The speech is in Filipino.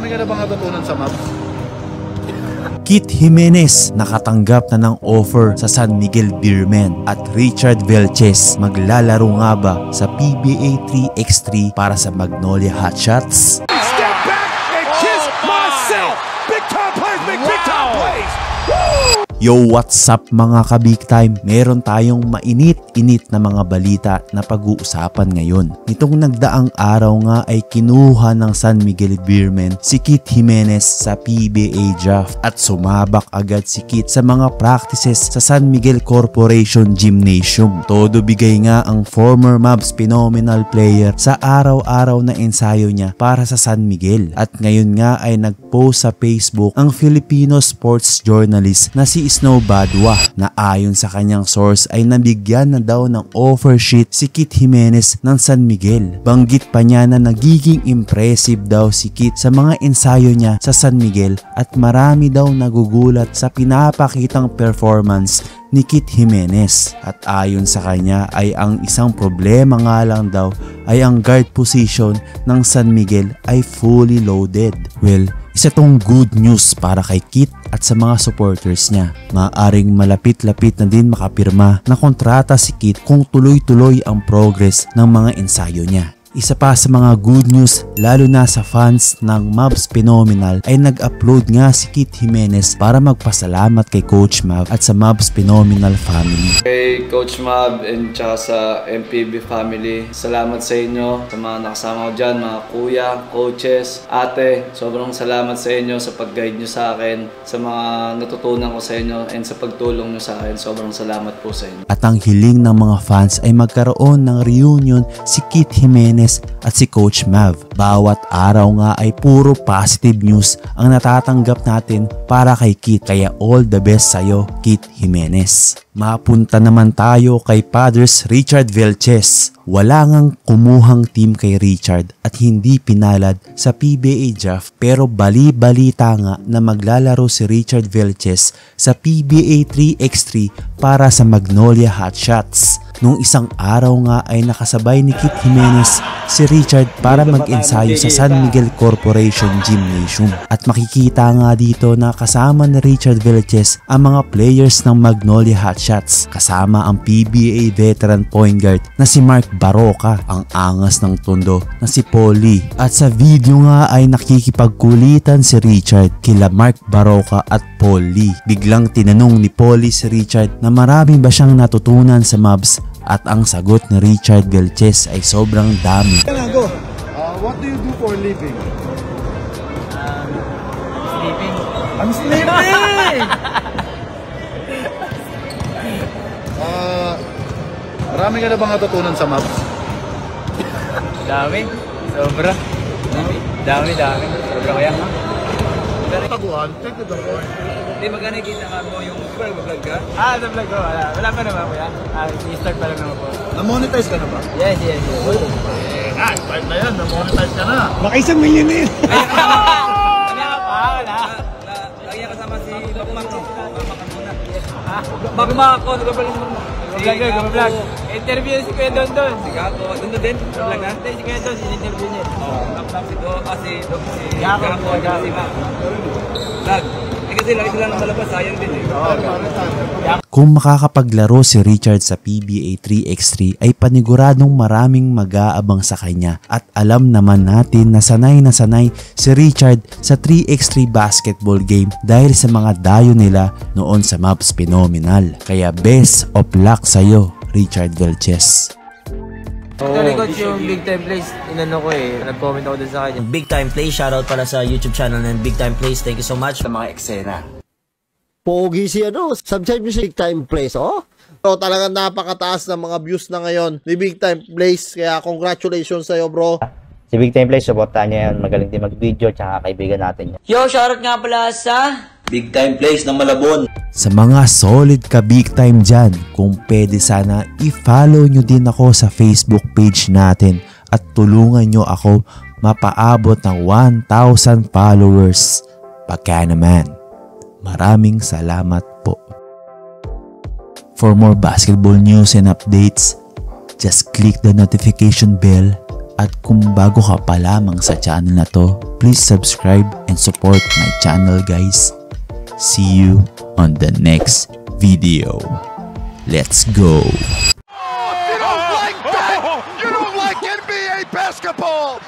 Marami ka na bang natutunan sa Mavs? Kit Jimenez nakatanggap na ng offer sa San Miguel Beermen at Richard Velches maglalaro nga ba sa PBA 3x3 para sa Magnolia Hotshots? Step back and kiss myself. Big time plays, big time plays. Woo! Yo, what's up mga ka-big time? Meron tayong mainit-init na mga balita na pag-uusapan ngayon. Nitong nagdaang araw nga ay kinuha ng San Miguel Beermen si Kit Jimenez sa PBA draft at sumabak agad si Kit sa mga practices sa San Miguel Corporation Gymnasium. Todo bigay nga ang former Mavs phenomenal player sa araw-araw na ensayo niya para sa San Miguel. At ngayon nga ay nag-post sa Facebook ang Filipino sports journalist na si Snow Badwa na ayon sa kanyang source ay nabigyan na daw ng offer sheet si Kit Jimenez ng San Miguel. Banggit pa niya na nagiging impressive daw si Kit sa mga ensayo niya sa San Miguel at marami daw nagugulat sa pinapakitang performance ni Kit Jimenez. At ayon sa kanya ay ang isang problema nga lang daw ay ang guard position ng San Miguel ay fully loaded. Well, isa tong good news para kay Kit at sa mga supporters niya. Maaring malapit-lapit na din makapirma na kontrata si Kit kung tuloy-tuloy ang progress ng mga ensayo niya. Isa pa sa mga good news lalo na sa fans ng Mavs Phenomenal ay nag-upload nga si Kit Jimenez para magpasalamat kay Coach Mav at sa Mavs Phenomenal family. Kay Coach Mav and tsaka sa MPB family, salamat sa inyo, sa mga nakasama ko dyan, mga kuya, coaches, ate. Sobrang salamat sa inyo sa pag-guide nyo sa akin, sa mga natutunan ko sa inyo and sa pagtulong nyo sa akin. Sobrang salamat po sa inyo. At ang hiling ng mga fans ay magkaroon ng reunion si Kit Jimenez at si Coach Mav. Bawat araw nga ay puro positive news ang natatanggap natin para kay Kit. Kaya all the best sa'yo, Kit Jimenez. Mapunta naman tayo kay Padres Richard Velches. Wala ngang kumuhang team kay Richard at hindi pinalad sa PBA draft pero bali-balita nga na maglalaro si Richard Velches sa PBA 3x3 para sa Magnolia Hotshots. Nung isang araw nga ay nakasabay ni Kit Jimenez si Richard para mag-ensayo sa San Miguel Corporation Gymnasium. At makikita nga dito na kasama ni Richard Velches ang mga players ng Magnolia Hotshots kasama ang PBA veteran point guard na si Mark Baroka, ang angas ng tondo na si Polly. At sa video nga ay nakikipagkulitan si Richard kila Mark Baroka at Polly. Biglang tinanong ni Polly si Richard na marami ba siyang natutunan sa Mavs at ang sagot ni Richard Velches ay sobrang dami. What do you do for a living? Sleeping. I'm sleeping! Marami ka na bang natutunan sa Mavs? Dami. Sobra. Dami. Sobra kaya nga. Taguan, check to the point. Hindi, magkano kita nga mo yung vlog ka? Sa vlog ko. Wala pa naman kuya. I-start pa lang naman po. Na-monetize ka na ba? Yes. Right na yan, na-monetize ka na. Baka 1 million na yun. Wala. Lagi kasama si Bakmak. Bakmak ako. Nagpapalit mo. Vlog. Interview si Kuya Don. Si Gapo. Don din? Vlog na? Si Kuya Don, in-interview niya. Si Gapo. Si Mac. Vlog. Kasi lagi sila nang malabas, sayang din eh. Kung makakapaglaro si Richard sa PBA 3x3 ay paniguradong maraming mag-aabang sa kanya at alam naman natin na sanay si Richard sa 3x3 basketball game dahil sa mga dayo nila noon sa Mavs Phenomenal. Kaya best of luck sa'yo, Richard Velches. Actually, coach, yung Big Time Plays, inano ko eh. Nag-comment ako dun sa kanya. Big Time Plays, shoutout pala sa YouTube channel ng Big Time Plays. Thank you so much. Sa mga eksena. Pogi si subscribe nyo si Big Time Plays, oh? So, talagang napakataas ng mga views na ngayon ni Big Time Plays. Kaya congratulations sa'yo, bro. Si Big Time Plays, supportahan niya yan. Magaling din mag-video, tsaka kaibigan natin yan. Yo, shoutout nga pala sa Big Time Plays ng Malabon. Sa mga solid ka big time dyan, kung pwede sana i-follow nyo din ako sa Facebook page natin at tulungan nyo ako mapaabot ng 1,000 followers. Pagka naman, maraming salamat po. For more basketball news and updates, just click the notification bell At kung bago ka pa lamang sa channel na to, please subscribe and support my channel guys. See you on the next video. Let's go! You don't like NBA basketball!